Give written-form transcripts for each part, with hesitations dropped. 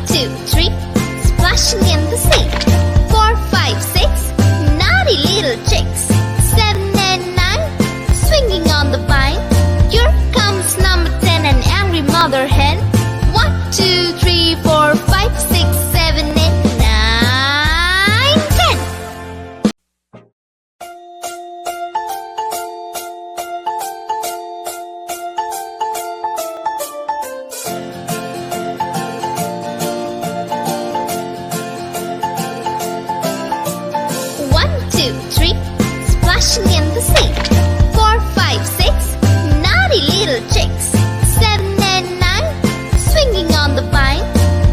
2, 3, splashing in the sea. 4, 5, 6, naughty little chicks. 7 and 9, swinging on the vine. Here comes number 10, an angry mother hen. 1, 2, 3, 4, 5, 6, 7, 8, 9, 10. 1, 2, 3, splashing in the sea. 4, 5, 6, naughty little chicks. 7 and 9, swinging on the vine.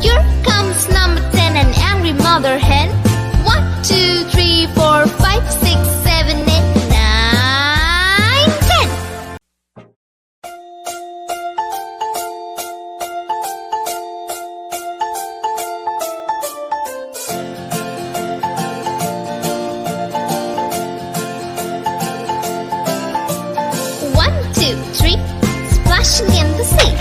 Here comes number 10, an angry mother hen. 1, 2, 3, 4, 5, 6, 7, 8, 9, 10. 1, 2, 3, splashing in the sea.